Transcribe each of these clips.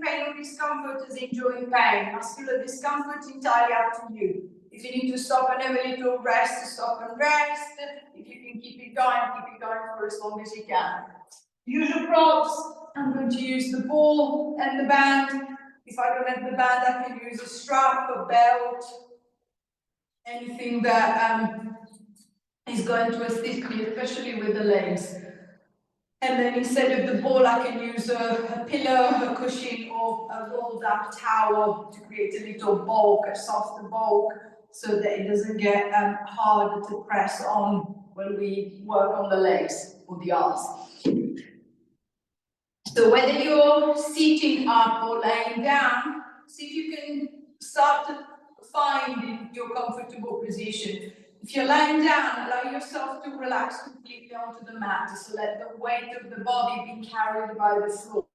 pain or discomfort as enjoying pain. Muscular discomfort entirely up to you. If you need to stop and have a little rest, stop and rest. If you can keep it going for as long as you can. Usual props, I'm going to use the ball and the band. If I don't have the band, I can use a strap, a belt, anything that is going to assist me, especially with the legs. And then instead of the ball, I can use a pillow, a cushion, or a rolled up towel to create a little bulk, a softer bulk, so that it doesn't get harder to press on when we work on the legs or the arms. So whether you're sitting up or laying down, see if you can start to find your comfortable position. If you're lying down, allow yourself to relax completely onto the mat, so let the weight of the body be carried by the floor.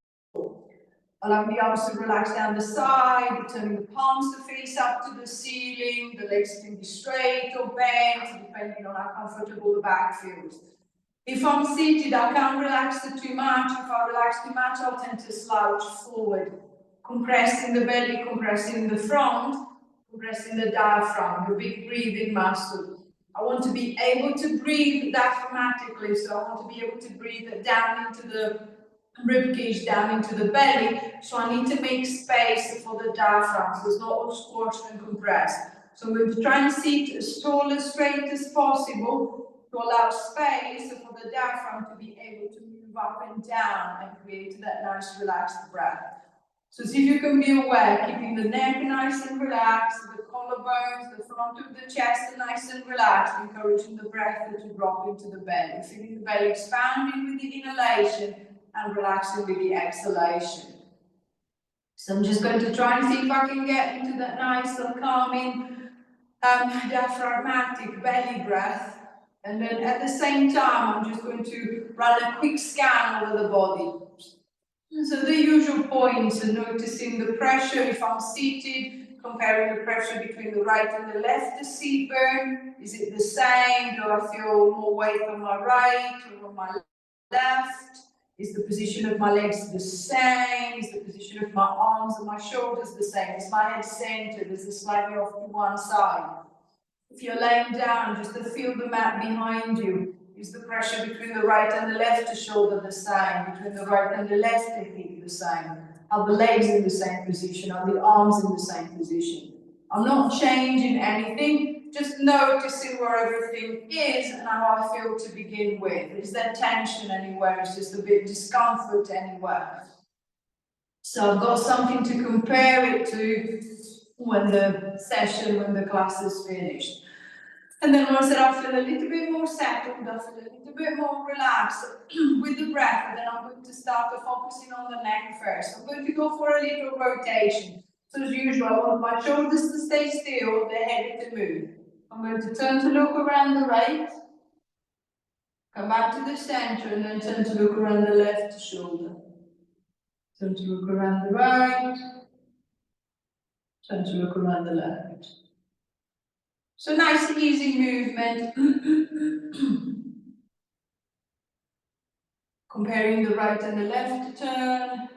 Allow the arms to relax down the side, turning the palms to face up to the ceiling. The legs can be straight or bent, depending on how comfortable the back feels. If I'm seated, I can't relax it too much. If I relax too much, I'll tend to slouch forward, compressing the belly, compressing the front, compressing the diaphragm, the big breathing muscle. I want to be able to breathe diaphragmatically, so I want to be able to breathe down into the rib cage, down into the belly. So I need to make space for the diaphragm, so it's not all squashed and compressed. So I'm going to try and sit as tall and straight as possible to allow space for the diaphragm to be able to move up and down and create that nice relaxed breath. So see if you can be aware, keeping the neck nice and relaxed, the collarbones, the front of the chest nice and relaxed, encouraging the breath to drop into the belly. Feeling the belly expanding with the inhalation and relaxing with the exhalation. So I'm just going to try and see if I can get into that nice and calming diaphragmatic belly breath. And then at the same time, I'm just going to run a quick scan over the body. So the usual points are noticing the pressure if I'm seated, comparing the pressure between the right and the left seat bone. Is it the same? Do I feel more weight on my right or on my left? Is the position of my legs the same? Is the position of my arms and my shoulders the same? Is my head centered? Is it slightly off to one side? If you're laying down, just to feel the mat behind you. Is the pressure between the right and the left shoulder the same? Between the right and the left hip the same? Are the legs in the same position? Are the arms in the same position? I'm not changing anything, just noticing where everything is and how I feel to begin with. Is there tension anywhere? Is just a bit discomfort anywhere? So I've got something to compare it to when the class is finished. And then once I feel a little bit more settled, I feel a little bit more relaxed with the breath, and then I'm going to start focusing on the neck first. I'm going to go for a little rotation. So as usual, I want my shoulders to stay still, the head to move. I'm going to turn to look around the right, come back to the center, and then turn to look around the left shoulder. Turn to look around the right, turn to look around the left. So nice easy movement. Comparing the right and the left turn.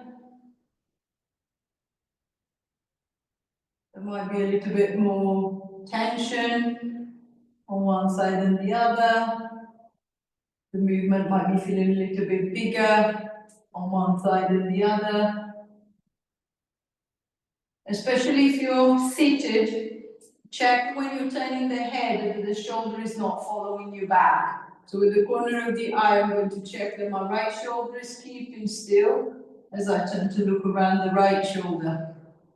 There might be a little bit more tension on one side than the other. The movement might be feeling a little bit bigger on one side than the other. Especially if you're seated, check when you're turning the head that the shoulder is not following you back. So with the corner of the eye, I'm going to check that my right shoulder is keeping still as I turn to look around the right shoulder.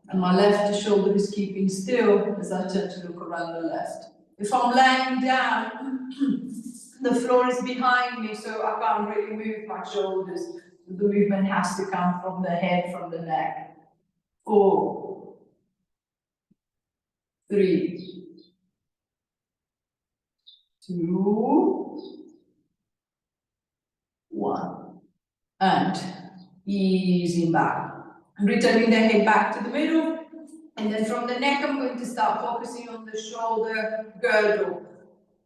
And my left shoulder is keeping still as I turn to look around the left. If I'm laying down, the floor is behind me, so I can't really move my shoulders. The movement has to come from the head, from the neck. 4, 3, 2, 1. And easing back. Returning the head back to the middle. And then from the neck, I'm going to start focusing on the shoulder girdle.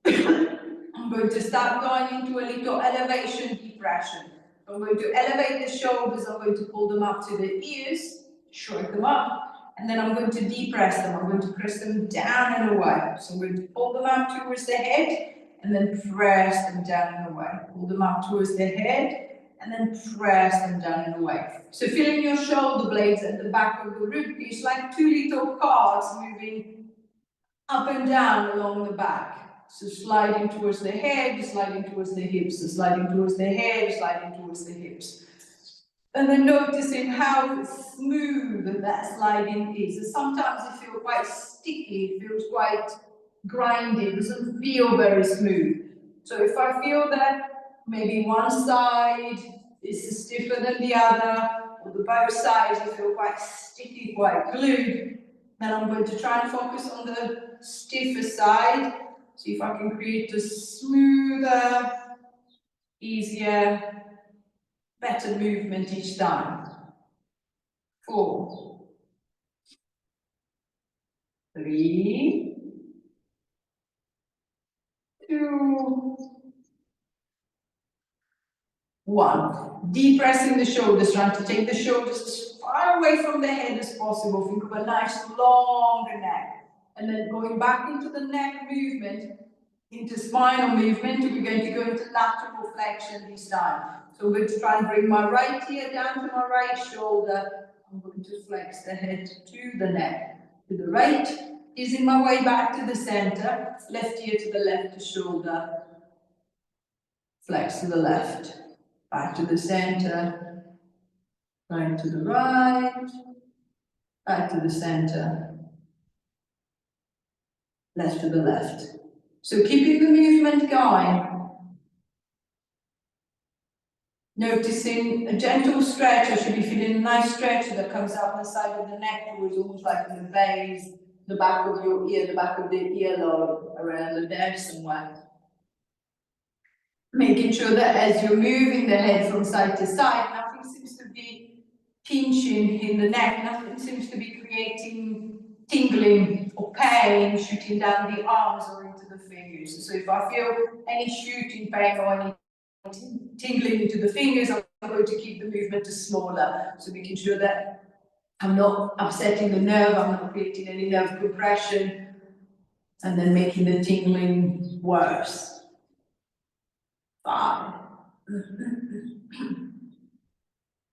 I'm going to start going into a little elevation depression. I'm going to elevate the shoulders. I'm going to pull them up to the ears. shrug them up, and then I'm going to depress them. I'm going to press them down and away. So I'm going to pull them up towards the head, and then press them down and away. Pull them up towards the head, and then press them down and away. So feeling your shoulder blades at the back of the rib cage like two little cards moving up and down along the back. So sliding towards the head, sliding towards the hips, so sliding towards the head, sliding towards the hips. And then noticing how smooth that sliding is. And sometimes it feels quite sticky, it feels quite grindy, it doesn't feel very smooth. So if I feel that maybe one side is stiffer than the other, or the both sides you feel quite sticky, quite glued, then I'm going to try and focus on the stiffer side. See if I can create a smoother, easier, better movement each time. 4, 3, 2, 1. Deep pressing the shoulders, trying to take the shoulders as far away from the head as possible. Think of a nice long neck. And then going back into the neck movement, into spinal movement, we're going to go into lateral flexion this time. So I'm going to try and bring my right ear down to my right shoulder. I'm going to flex the head to the neck. To the right, easing my way back to the center. Left ear to the left shoulder. Flex to the left. Back to the center. Right to the right. Back to the center. Left to the left. So keeping the movement going. Noticing a gentle stretch. I should be feeling a nice stretch that comes up the side of the neck towards almost like the base, the back of your ear, the back of the earlobe, around the neck somewhere. Making sure that as you're moving the head from side to side, nothing seems to be pinching in the neck, nothing seems to be creating tingling or pain shooting down the arms or into the fingers. So if I feel any shooting pain or any tingling into the fingers, I'm going to keep the movement smaller. So making sure that I'm not upsetting the nerve, I'm not creating any nerve compression, and then making the tingling worse. 5,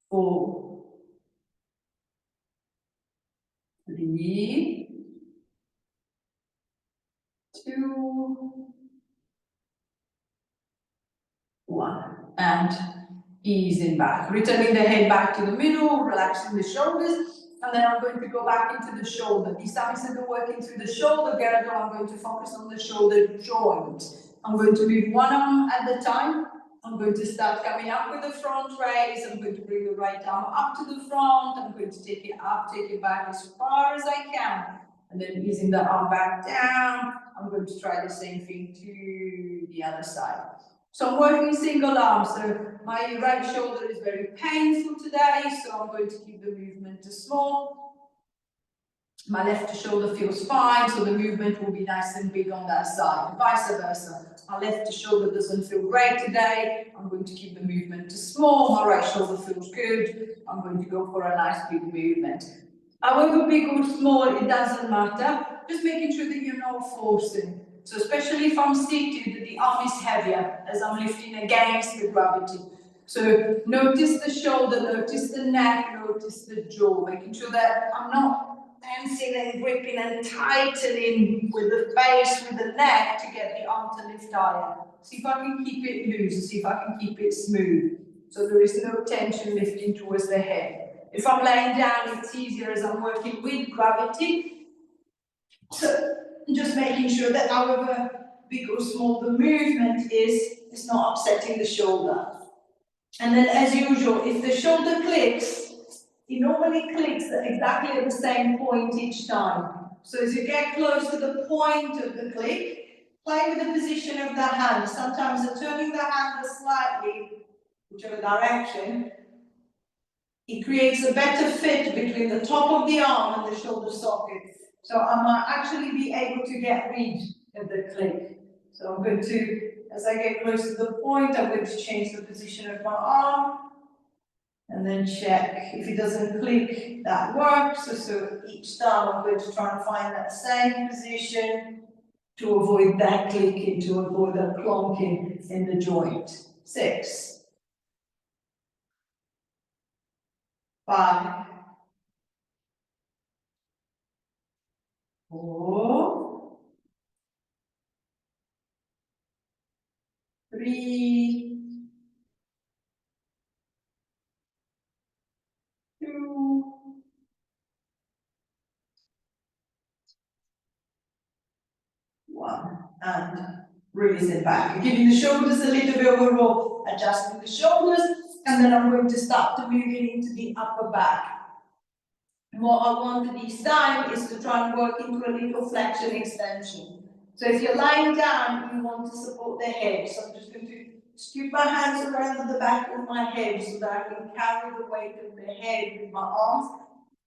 4, 3, 2, 1, and easing back, returning the head back to the middle, relaxing the shoulders, and then I'm going to go back into the shoulder. This time, instead of working through the shoulder girdle, I'm going to focus on the shoulder joint. I'm going to move one arm at a time. I'm going to start coming up with the front raise. I'm going to bring the right arm up to the front. I'm going to take it up, take it back as far as I can. And then using the arm back down, I'm going to try the same thing to the other side. So I'm working single arm, so my right shoulder is very painful today, so I'm going to keep the movement small. My left shoulder feels fine, so the movement will be nice and big on that side, vice versa. My left shoulder doesn't feel great today, I'm going to keep the movement small. My right shoulder feels good, I'm going to go for a nice big movement. However big or small, it doesn't matter, just making sure that you're not forcing. So especially if I'm seated, the arm is heavier as I'm lifting against the gravity. So notice the shoulder, notice the neck, notice the jaw, making sure that I'm not tensing and gripping and tightening with the face, with the neck to get the arm to lift higher. See if I can keep it loose, see if I can keep it smooth. So there is no tension lifting towards the head. If I'm laying down, it's easier as I'm working with gravity. So just making sure that however big or small the movement is, it's not upsetting the shoulder. And then as usual, if the shoulder clicks, it normally clicks exactly at the same point each time. So as you get close to the point of the click, play with the position of the hand. Sometimes turning the hand slightly, whichever direction, it creates a better fit between the top of the arm and the shoulder socket. So I might actually be able to get rid of the click. So I'm going to, as I get close to the point, I'm going to change the position of my arm And then check if it doesn't click, that works. So each time I'm going to try and find that same position to avoid that clicking, to avoid that clonking in the joint. 6, 5, 4, 3, 2, 1, and release it back. Giving the shoulders a little bit of a roll, adjusting the shoulders, and then I'm going to start to move into the upper back. And what I want this time is to try and work into a little flexion extension. So if you're lying down, you want to support the head. So I'm just going to scoop my hands around the back of my head so that I can carry the weight of the head with my arms.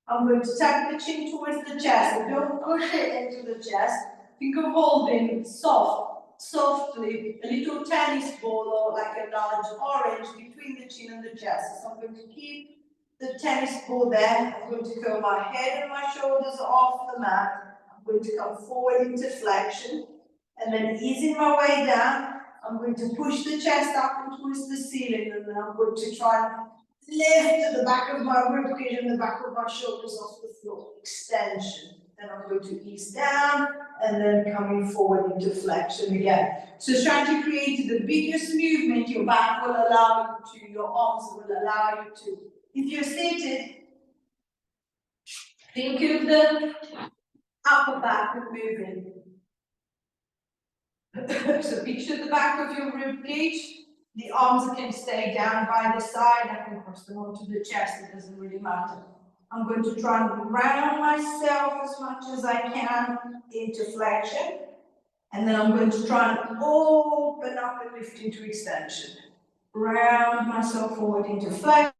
I'm going to tuck the chin towards the chest, so don't push it into the chest. Think of holding softly, a little tennis ball or like a large orange between the chin and the chest. So I'm going to keep the tennis ball there. I'm going to curl my head and my shoulders off the mat. I'm going to come forward into flexion, and then easing my way down, I'm going to push the chest up and towards the ceiling, and then I'm going to try and lift the back of my ribcage and the back of my shoulders off the floor. Extension. Then I'm going to ease down and then coming forward into flexion again. So trying to create the biggest movement your back will allow you to, your arms will allow you to. If you're seated, think of the upper back moving. So picture the back of your ribcage. The arms can stay down by the side. I can cross them onto the chest. It doesn't really matter. I'm going to try and round myself as much as I can into flexion. And then I'm going to try and open up and lift into extension. Round myself forward into flexion.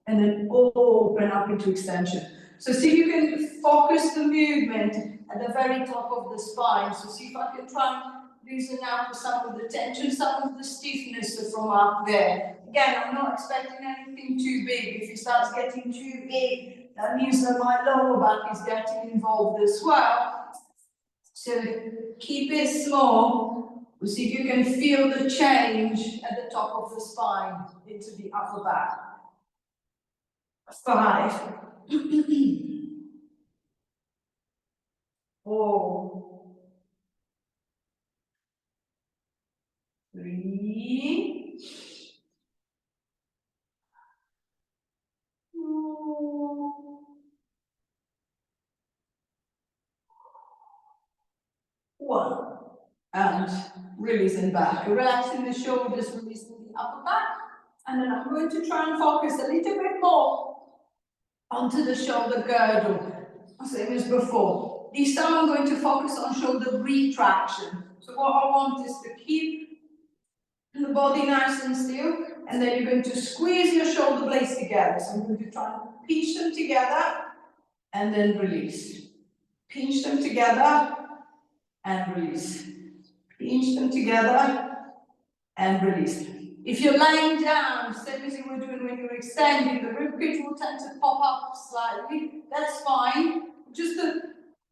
And then open up into extension. So see if you can focus the movement at the very top of the spine. So see if I can try and loosen out some of the tension, some of the stiffness from up there. Again, I'm not expecting anything too big. If it starts getting too big, that means that my lower back is getting involved as well. So keep it small. We'll see if you can feel the change at the top of the spine into the upper back. 5, 4, 3, 2, 1. And releasing back. Relaxing the shoulders, releasing the upper back. And then I'm going to try and focus a little bit more onto the shoulder girdle, same as before. This time I'm going to focus on shoulder retraction. So what I want is to keep the body nice and still, and then you're going to squeeze your shoulder blades together. So I'm going to try and pinch them together, and then release. Pinch them together, and release. Pinch them together, and release. If you're lying down, same as you were doing when you were extending, the ribcage will tend to pop up slightly. That's fine. Just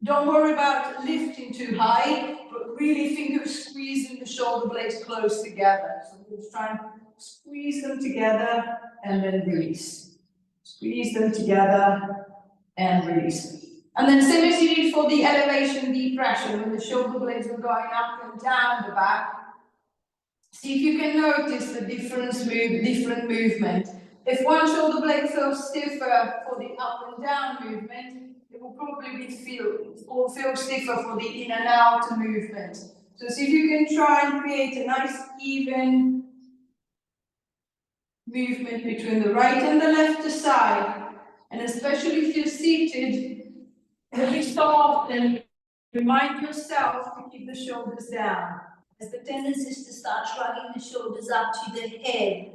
don't worry about lifting too high, but really think of squeezing the shoulder blades close together. So we'll just try and squeeze them together and then release. Squeeze them together and release. And then same as you did for the elevation depression, when the shoulder blades were going up and down the back. See if you can notice the different movement. If one shoulder blade feels stiffer for the up and down movement, it will probably feel stiffer for the in and out movement. So see if you can try and create a nice even movement between the right and the left side. And especially if you're seated, every so often, remind yourself to keep the shoulders down. As the tendency is to start shrugging the shoulders up to the head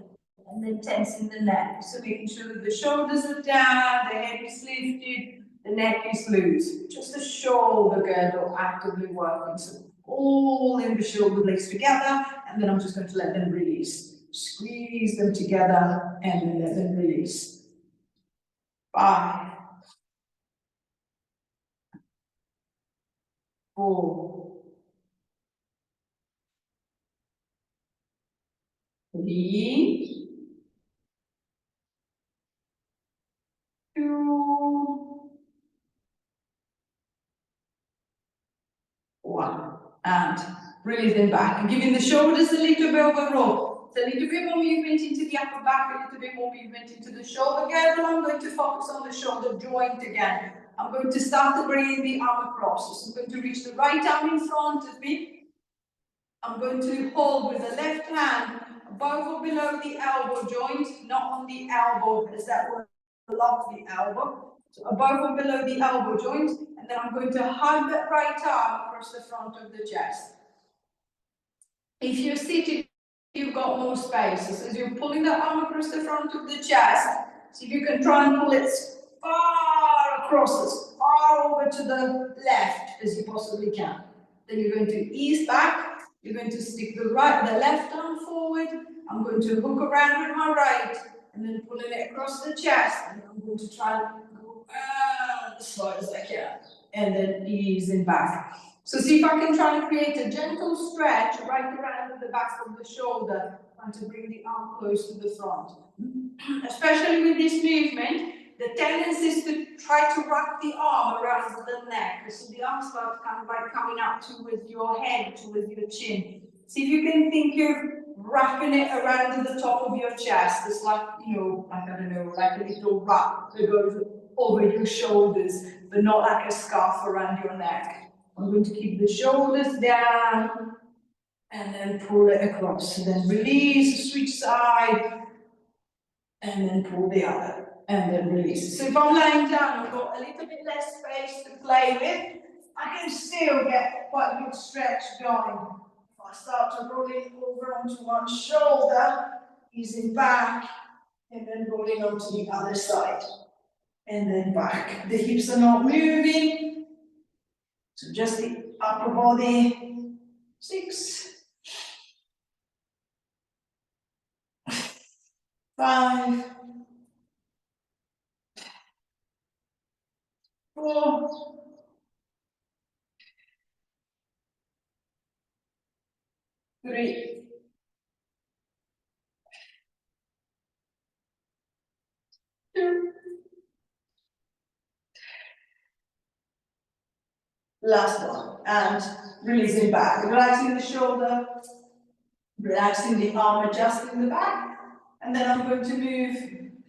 and then tensing the neck. So making sure that the shoulders are down, the head is lifted, the neck is loose. Just the shoulder girdle actively working. So all in the shoulder blades together, and then I'm just going to let them release. Squeeze them together and then let them release. 5, 4, 3, 2, 1. And release them back. And giving the shoulders a little bit of a roll. So a little bit more movement into the upper back, a little bit more movement into the shoulder girdle. I'm going to focus on the shoulder joint again. I'm going to start to bring the arm across. So I'm going to reach the right arm in front of me. I'm going to hold with the left hand above or below the elbow joint, not on the elbow, as that will lock the elbow. So above or below the elbow joint, and then I'm going to hug that right arm across the front of the chest. If you're seated, you've got more space. So as you're pulling that arm across the front of the chest, see if you can try and pull it far across, as far over to the left as you possibly can. Then you're going to ease back. You're going to stick the left arm forward. I'm going to hook around with my right, and then pulling it across the chest. And I'm going to try and go as far as I can, and then easing back. So see if I can try and create a gentle stretch right around the back of the shoulder, trying to bring the arm close to the front. Especially with this movement, the tendency is to try to wrap the arm around the neck. So the arm starts kind of like coming up towards your head, towards your chin. See if you can think of wrapping it around the top of your chest. It's like, like, I don't know, like a little wrap that goes over your shoulders, but not like a scarf around your neck. I'm going to keep the shoulders down and then pull it across. And then release, switch side, and then pull the other. And then release. So if I'm lying down, I've got a little bit less space to play with. I can still get quite a good stretch going. If I start to roll it over onto one shoulder, easing back, and then rolling onto the other side. And then back. The hips are not moving. So just the upper body. 6, 5, 4, 3, 2. Last one. And releasing back. Relaxing the shoulder, relaxing the arm, adjusting the back. And then I'm going to move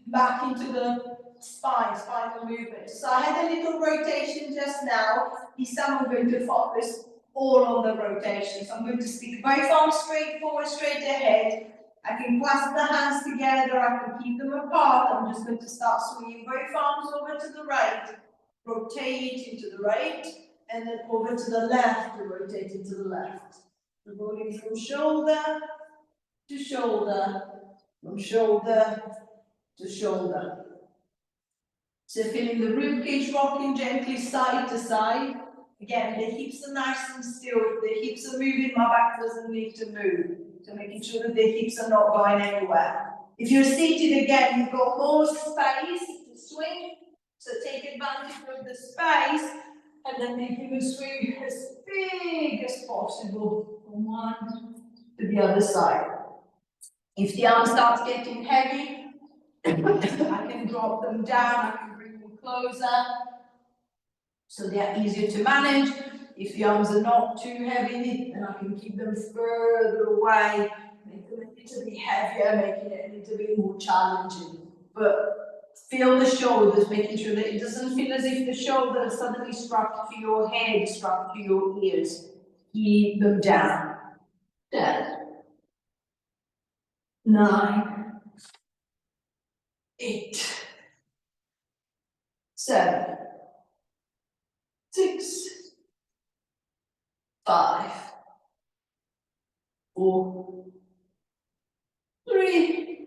back into the spinal movement. So I had a little rotation just now. This time I'm going to focus all on the rotation. So I'm going to stick both arms straight forward, straight ahead. I can clasp the hands together, I can keep them apart. I'm just going to start swinging both arms over to the right, rotate into the right, and then over to the left to rotate into the left. So rolling from shoulder to shoulder, from shoulder to shoulder. So feeling the rib cage rocking gently side to side. Again, the hips are nice and still. If the hips are moving, my back doesn't need to move. So making sure that the hips are not going anywhere. If you're seated again, you've got more space to swing. So take advantage of the space and then making the swing as big as possible from one to the other side. If the arm starts getting heavy, I can drop them down, I can bring them closer, so they're easier to manage. If the arms are not too heavy, then I can keep them further away, make them a little bit heavier, making it a little bit more challenging. But feel the shoulders, making sure that it doesn't feel as if the shoulders are suddenly struck to your head, struck to your ears. Keep them down. 10, 9, 8, 7, 6, 5, 4, 3,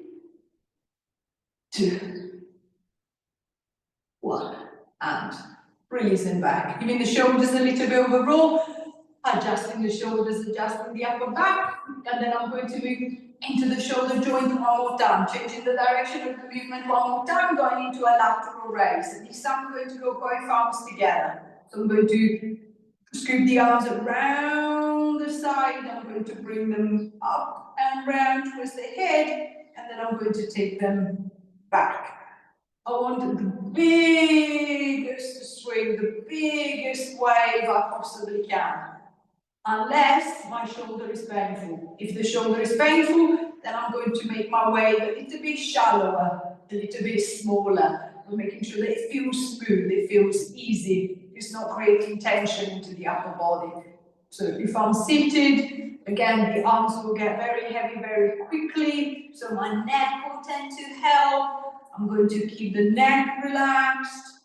2, 1, and releasing back. Giving the shoulders a little bit of a roll, adjusting the shoulders, adjusting the upper back, and then I'm going to move into the shoulder joint one more time, changing the direction of the movement one more time, going into a lateral raise. And this time I'm going to go both arms together. So I'm going to scoop the arms around the side, I'm going to bring them up and round towards the head, and then I'm going to take them back. I want the biggest swing, the biggest wave I possibly can. Unless my shoulder is painful. If the shoulder is painful, then I'm going to make my wave a little bit shallower, a little bit smaller, but making sure that it feels smooth, it feels easy, it's not creating tension into the upper body. So if I'm seated, again, the arms will get very heavy very quickly, so my neck will tend to help. I'm going to keep the neck relaxed.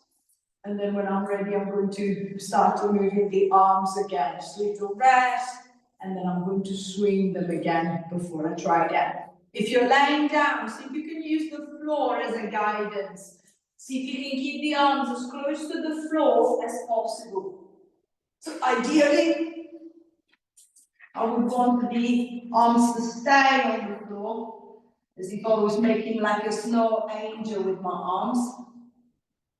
And then when I'm ready, I'm going to start moving the arms again. Just little rest, and then I'm going to swing them again before I try again. If you're laying down, see if you can use the floor as a guidance. See if you can keep the arms as close to the floor as possible. So ideally, I would want the arms to stay on the floor, as if I was making like a snow angel with my arms.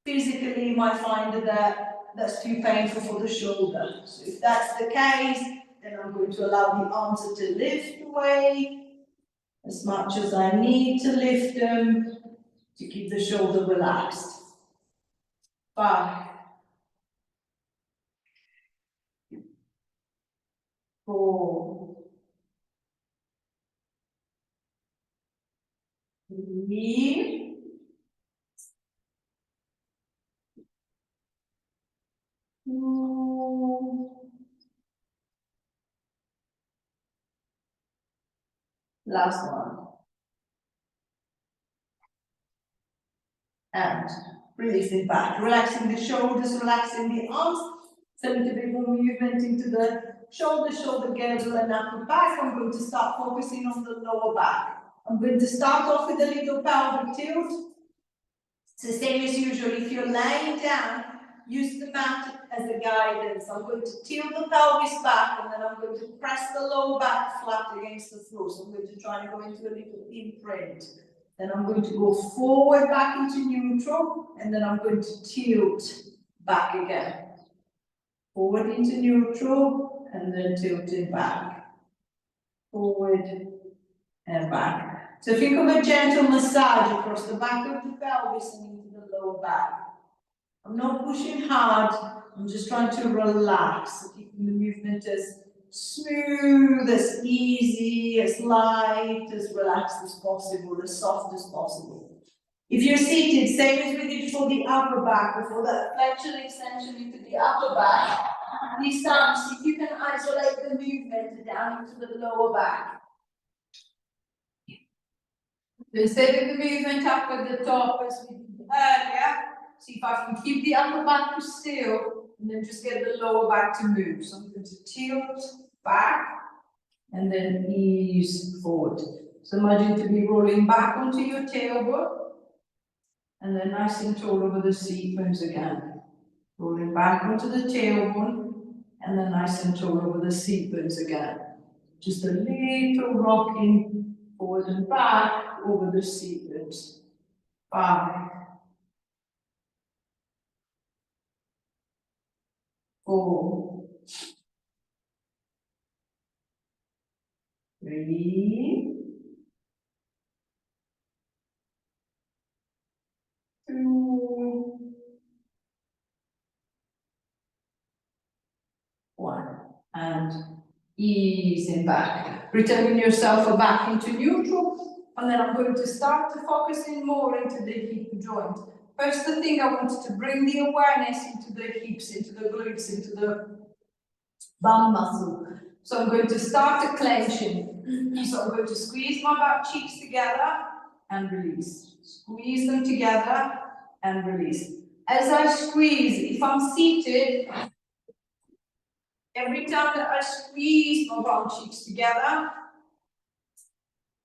Physically, you might find that that's too painful for the shoulder. So if that's the case, then I'm going to allow the arms to lift away as much as I need to lift them to keep the shoulder relaxed. 5, 4, 3, 2, last one. And releasing back, relaxing the shoulders, relaxing the arms. So a little bit more movement into the shoulder girdle and upper back. I'm going to start focusing on the lower back. I'm going to start off with a little pelvic tilt. It's the same as usual. If you're lying down, use the mat as a guidance. I'm going to tilt the pelvis back, and then I'm going to press the lower back flat against the floor. So I'm going to try and go into a little imprint. Then I'm going to go forward back into neutral, and then I'm going to tilt back again. Forward into neutral, and then tilting back. Forward and back. So think of a gentle massage across the back of the pelvis and into the lower back. I'm not pushing hard, I'm just trying to relax, keeping the movement as smooth, as easy, as light, as relaxed as possible, as soft as possible. If you're seated, same as we did for the upper back, or for that flexion extension into the upper back, this time, see if you can isolate the movement down into the lower back. So instead of the movement up at the top as we did earlier, see if I can keep the upper back still, and then just get the lower back to move. So I'm going to tilt back, and then ease forward. So imagine to be rolling back onto your tailbone, and then nice and tall over the seat bones again. Rolling back onto the tailbone, and then nice and tall over the seat bones again. Just a little rocking forward and back over the seat bones. 5, 4, 3, 2, 1, and easing back. Returning yourself back into neutral, and then I'm going to start to focus in more into the hip joint. First thing, I wanted to bring the awareness into the hips, into the glutes, into the bum muscle. So I'm going to start clenching. So I'm going to squeeze my butt cheeks together and release. Squeeze them together and release. As I squeeze, if I'm seated, every time that I squeeze my bum cheeks together,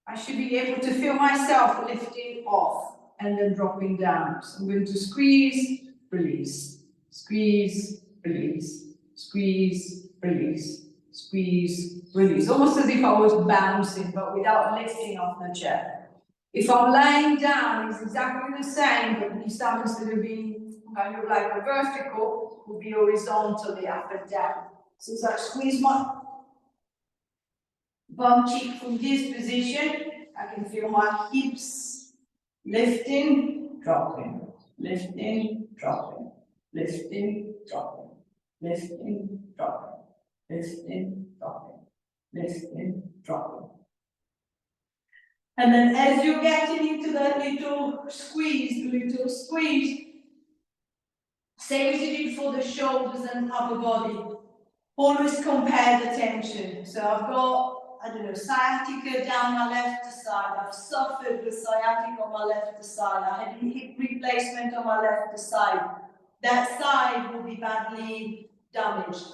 I should be able to feel myself lifting off and then dropping down. So I'm going to squeeze, release, squeeze, release, squeeze, release, squeeze, release. Almost as if I was bouncing, but without lifting off the chair. If I'm laying down, it's exactly the same, but this time instead of being kind of like a vertical, will be horizontally up and down. So as I squeeze my bum cheek from this position, I can feel my hips lifting, dropping, lifting, dropping, lifting, dropping, lifting, dropping, lifting, dropping, lifting, dropping. And then as you're getting into that little squeeze, same as you did for the shoulders and upper body, always compare the tension. So I've got, I don't know, sciatica down my left side. I've suffered with sciatica on my left side. I had a hip replacement on my left side. That side will be badly damaged.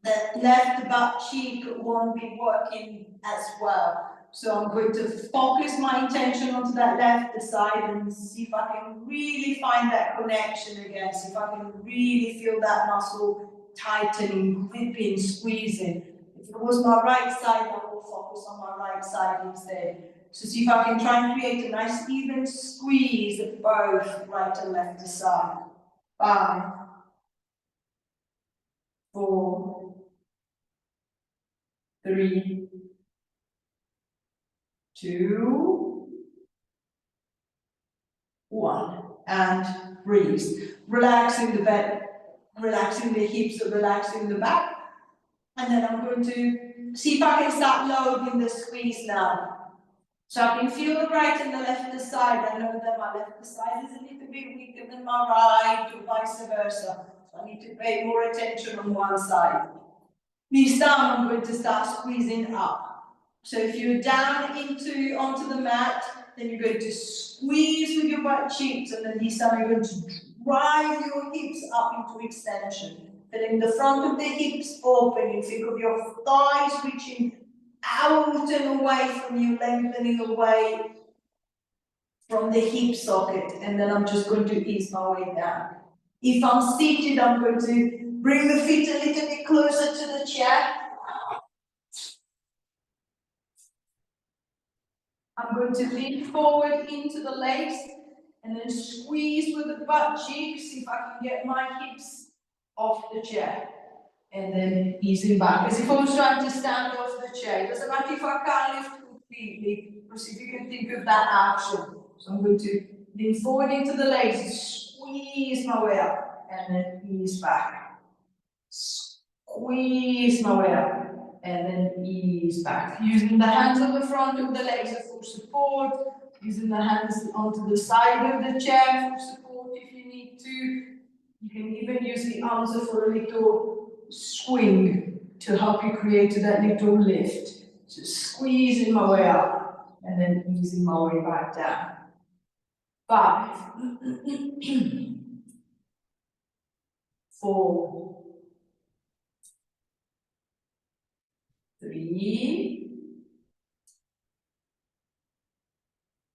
The left butt cheek won't be working as well. So I'm going to focus my attention onto that left side and see if I can really find that connection again. See if I can really feel that muscle tightening, gripping, squeezing. If it was my right side, I will focus on my right side instead. So see if I can try and create a nice even squeeze of both right and left side. 5, 4, 3, 2, 1, and release. Relaxing the bed, relaxing the hips, relaxing the back. And then I'm going to see if I can start loading the squeeze now. So I can feel the right and the left side. I know that my left side is a little bit weaker than my right, or vice versa. So I need to pay more attention on one side. This time I'm going to start squeezing up. So if you're down onto the mat, then you're going to squeeze with your butt cheeks, and then this time you're going to drive your hips up into extension. Feeling the front of the hips open, you think of your thighs reaching out and away from you, lengthening away from the hip socket, and then I'm just going to ease my way down. If I'm seated, I'm going to bring the feet a little bit closer to the chair. I'm going to lean forward into the legs and then squeeze with the butt cheeks, see if I can get my hips off the chair. And then easing back, as if I was trying to stand off the chair. It doesn't matter if I can't lift completely, but see if you can think of that action. So I'm going to lean forward into the legs, squeeze my way up, and then ease back. Squeeze my way up. And then ease back. Using the hands on the front of the legs for support, using the hands onto the side of the chair for support if you need to. You can even use the arms for a little swing to help you create that little lift. So squeezing my way up and then easing my way back down. 5, 4, 3,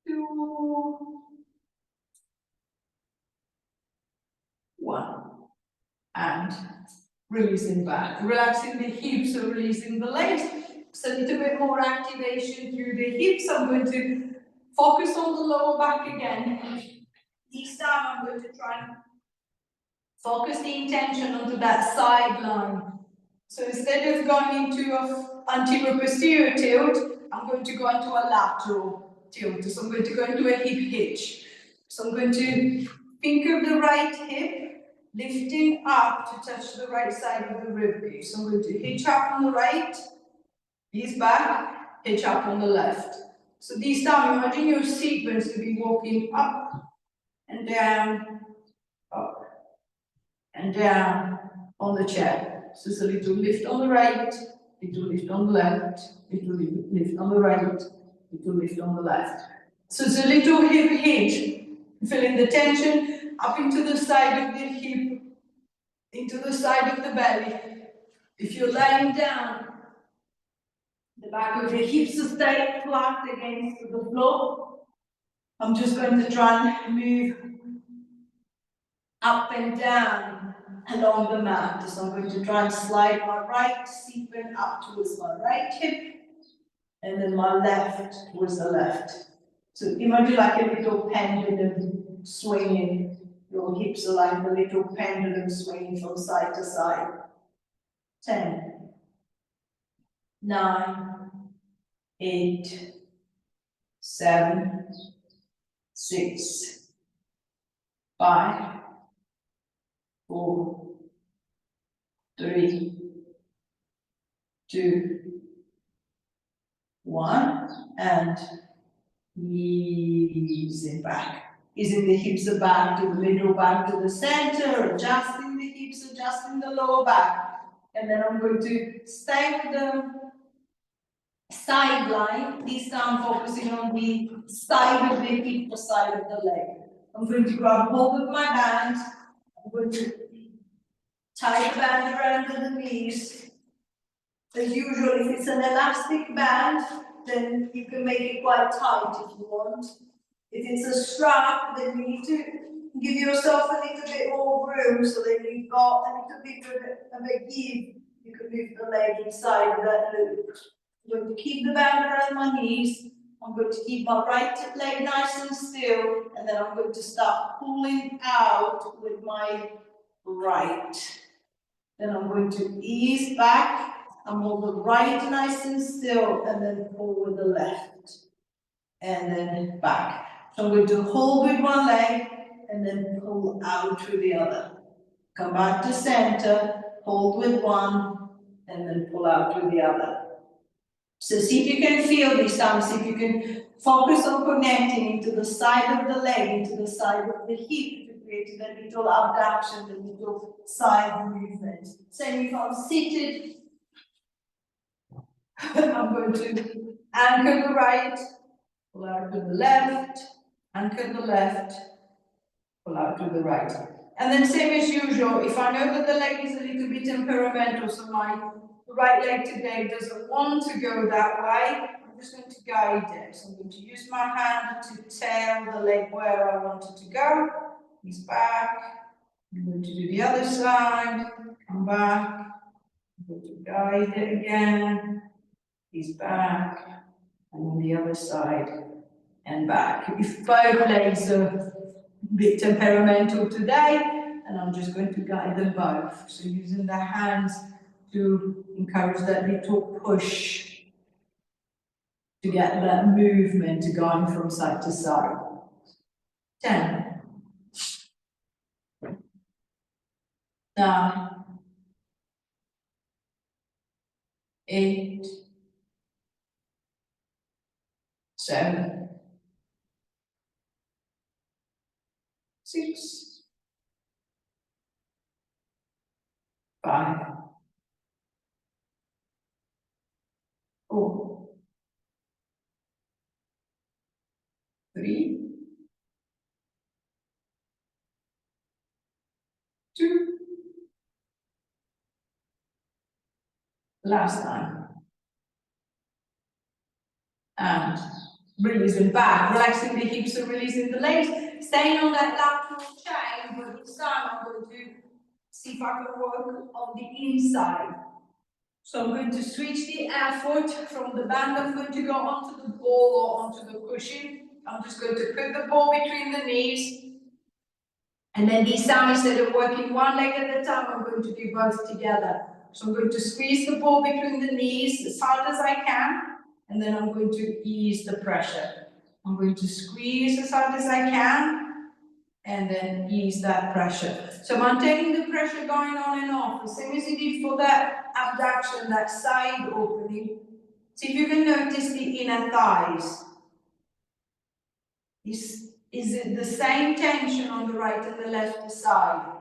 2, 1, and releasing back. Relaxing the hips, so releasing the legs. So a little bit more activation through the hips. I'm going to focus on the lower back again. This time I'm going to try and focus the intention onto that side line. So instead of going into an anterior posterior tilt, I'm going to go into a lateral tilt. So I'm going to go into a hip hitch. So I'm going to think of the right hip lifting up to touch the right side of the rib cage. So I'm going to hitch up on the right, ease back, hitch up on the left. So this time, imagine your sequence to be walking up and down, up and down on the chair. So it's a little lift on the right, little lift on the left, little lift on the right, little lift on the left. So it's a little hip hinge, feeling the tension up into the side of the hip, into the side of the belly. If you're lying down, the back of the hips will stay flat against the floor. I'm just going to try and move up and down along the mat. So I'm going to try and slide my right seat bone up towards my right hip, and then my left towards the left. So imagine like a little pendulum swinging. Your hips are like a little pendulum swinging from side to side. 10, 9, 8, 7, 6, 5, 4, 3, 2, 1, and ease it back. Easing the hips back to the middle, back to the center, adjusting the hips, adjusting the lower back. And then I'm going to stay with the side line, this time focusing on the side of the hip, the side of the leg. I'm going to grab hold of my band. I'm going to tie the band around the knees. As usual, if it's an elastic band, then you can make it quite tight if you want. If it's a strap, then you need to give yourself a little bit more room so that you've got a little bit of a give. You can move the leg inside of that loop. I'm going to keep the band around my knees. I'm going to keep my right leg nice and still, and then I'm going to start pulling out with my right. Then I'm going to ease back and hold the right nice and still, and then pull with the left. And then back. So I'm going to hold with one leg and then pull out with the other. Come back to center, hold with one, and then pull out with the other. So see if you can feel this time, see if you can focus on connecting into the side of the leg, into the side of the hip to create the little abduction, the little side movement. Same if I'm seated, I'm going to anchor the right, pull out to the left, anchor the left, pull out to the right. And then same as usual, if I know that the leg is a little bit temperamental, so my right leg today doesn't want to go that way, I'm just going to guide it. So I'm going to use my hand to tell the leg where I want it to go. He's back. I'm going to do the other side, come back. I'm going to guide it again. He's back. And on the other side and back. If both legs are a bit temperamental today, and I'm just going to guide them both. So using the hands to encourage that little push to get that movement going from side to side. 10, 9, 8, 7, 6, 5, 4, 3, 2, last time. And releasing back, relaxing the hips and releasing the legs, staying on that lateral chain, but this time I'm going to see if I can work on the inside. So I'm going to switch the effort from the band. I'm going to go onto the ball or onto the cushion. I'm just going to put the ball between the knees. And then this time, instead of working one leg at a time, I'm going to do both together. So I'm going to squeeze the ball between the knees as hard as I can. And then I'm going to ease the pressure. I'm going to squeeze as hard as I can, and then ease that pressure. So maintaining the pressure going on and off, the same as you did for that abduction, that side opening. See if you can notice the inner thighs. Is it the same tension on the right and the left side?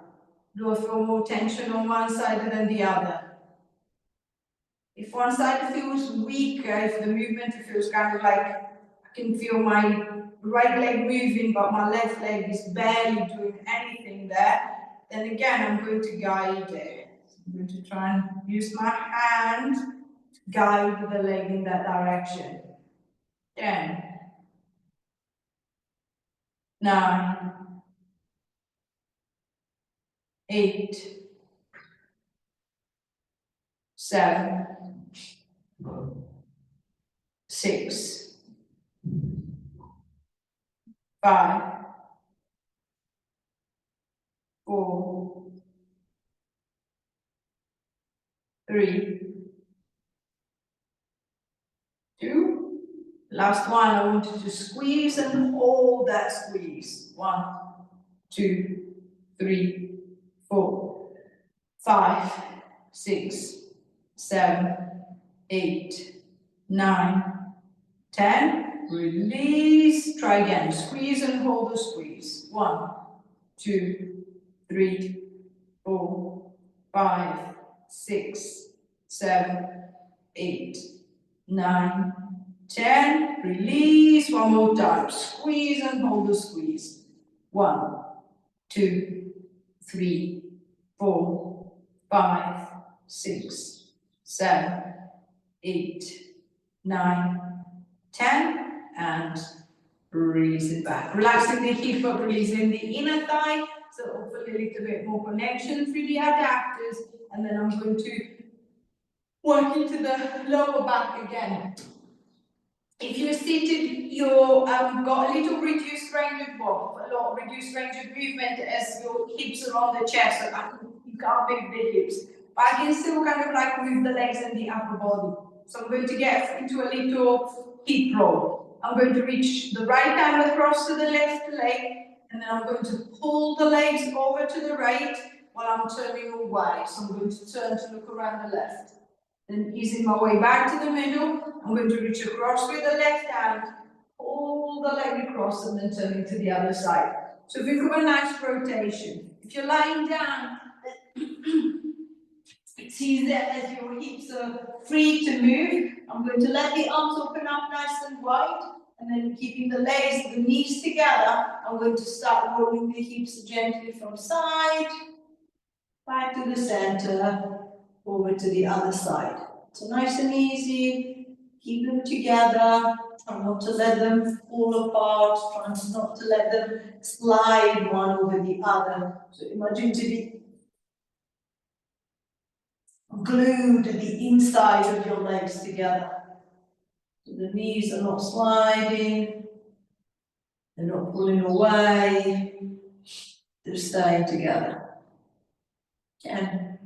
Do I feel more tension on one side than the other? If one side feels weaker, if the movement feels kind of like I can feel my right leg moving, but my left leg is barely doing anything there, then again, I'm going to guide it. I'm going to try and use my hand to guide the leg in that direction. 10, 9, 8, 7, 6, 5, 4, 3, 2. Last one, I want you to squeeze and hold that squeeze. 1, 2, 3, 4, 5, 6, 7, 8, 9, 10. Release. Try again. Squeeze and hold the squeeze. 1, 2, 3, 4, 5, 6, 7, 8, 9, 10. Release. One more time. Squeeze and hold the squeeze. 1, 2, 3, 4, 5, 6, 7, 8, 9, 10. And release it back. Relaxing the hip, but releasing the inner thigh. So hopefully a little bit more connection through the adductors. And then I'm going to work into the lower back again. If you're seated, you've got a little reduced range of reduced range of movement as your hips are on the chest, so you can't move the hips. But I can still kind of like move the legs and the upper body. So I'm going to get into a little hip roll. I'm going to reach the right hand across to the left leg, and then I'm going to pull the legs over to the right while I'm turning away. So I'm going to turn to look around the left. Then easing my way back to the middle, I'm going to reach across with the left hand, pull the leg across and then turning to the other side. So think of a nice rotation. If you're lying down, it's easier as your hips are free to move. I'm going to let the arms open up nice and wide, and then keeping the legs, the knees together, I'm going to start rolling the hips gently from side, back to the center, over to the other side. So nice and easy, keep them together, try not to let them fall apart, try not to let them slide one over the other. So imagine to be glued to the inside of your legs together. So the knees are not sliding, they're not pulling away, they're staying together. 10,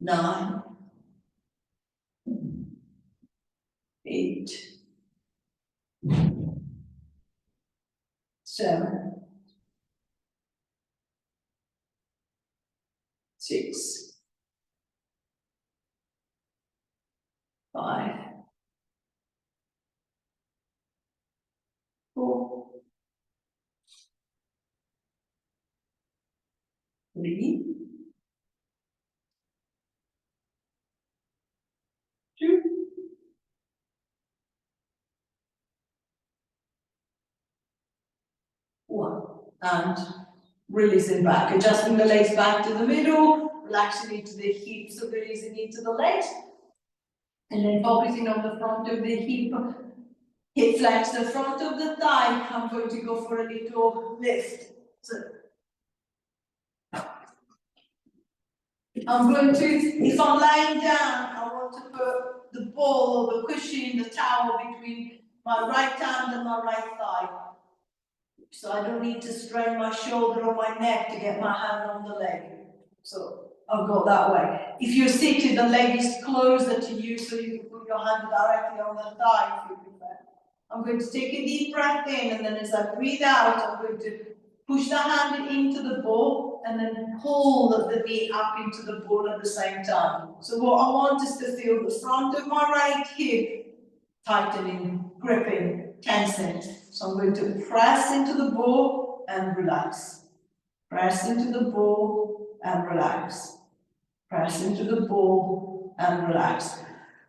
9, 8, 7, 6, 5, 4, 3, 2, 1. And releasing back, adjusting the legs back to the middle, relaxing into the hips, so releasing into the legs. And then focusing on the front of the hip flex the front of the thigh. I'm going to go for a little lift. So I'm going to, if I'm lying down, I want to put the ball or the cushion, the towel between my right hand and my right thigh. So I don't need to strain my shoulder or my neck to get my hand on the leg. So I'll go that way. If you're seated, the leg is closer to you, so you can put your hand directly on the thigh if you prefer. I'm going to take a deep breath in, and then as I breathe out, I'm going to push the hand into the ball and then pull the knee up into the ball at the same time. So what I want is to feel the front of my right hip tightening, gripping, tensing. So I'm going to press into the ball and relax. Press into the ball and relax. Press into the ball and relax.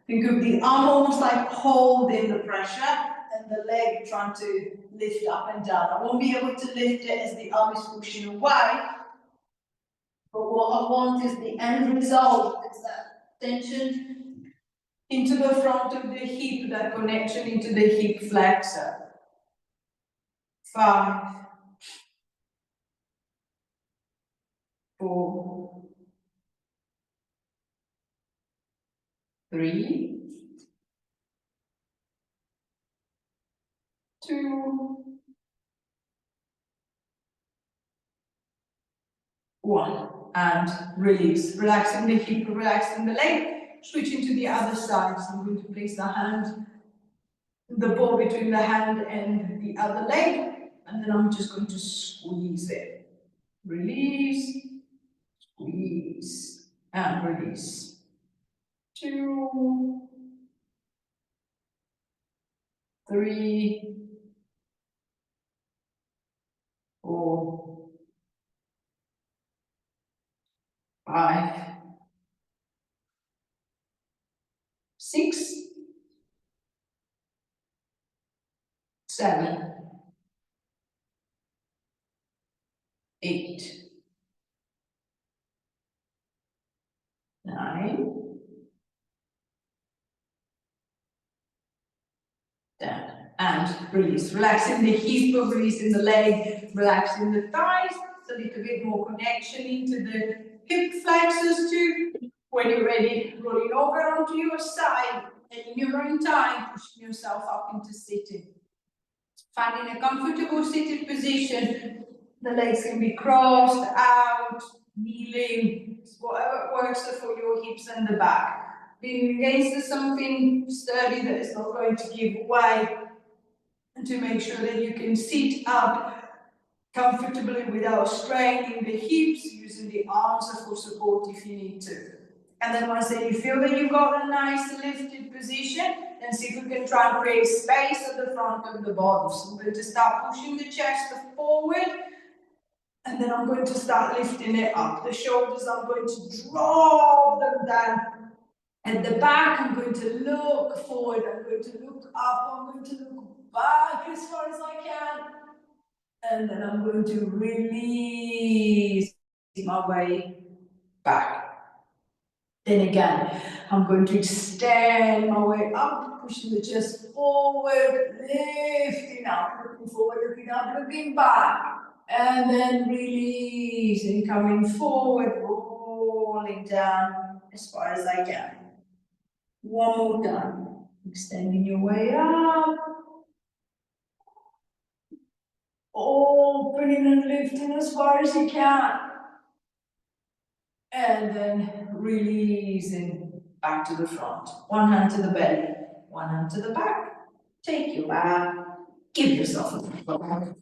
Think of the arm almost like holding the pressure and the leg trying to lift up and down. I won't be able to lift it as the arm is pushing away, but what I want is the end result, is that tension into the front of the hip, that connection into the hip flexor. 5, 4, 3, 2, 1. And release. Relaxing the hip, relaxing the leg. Switching to the other side. So I'm going to place the ball between the hand and the other leg. And then I'm just going to squeeze it. Release, squeeze, and release. 2, 3, 4, 5, 6, 7, 8, 9, 10. And release. Relaxing the hip, releasing the leg, relaxing the thighs. A little bit more connection into the hip flexors too. When you're ready, rolling over onto your side and in your own time, pushing yourself up into sitting. Finding a comfortable seated position. The legs can be crossed, out, kneeling, whatever works for your hips and the back. Being against something sturdy that is not going to give way, and to make sure that you can sit up comfortably without straining the hips, using the arms for support if you need to. And then once you feel that you've got a nice lifted position, then see if we can try and create space at the front of the body. So I'm going to start pushing the chest forward, and then I'm going to start lifting it up. The shoulders, I'm going to drop them down. At the back, I'm going to look forward, I'm going to look up, I'm going to look back as far as I can. And then I'm going to release my way back. Then again, I'm going to extend my way up, pushing the chest forward, lifting up, looking forward, looking up, looking back. And then releasing, coming forward, rolling down as far as I can. One more time. Extending your way up. Opening and lifting as far as you can. And then releasing back to the front. One hand to the belly, one hand to the back. Take your back. Give yourself a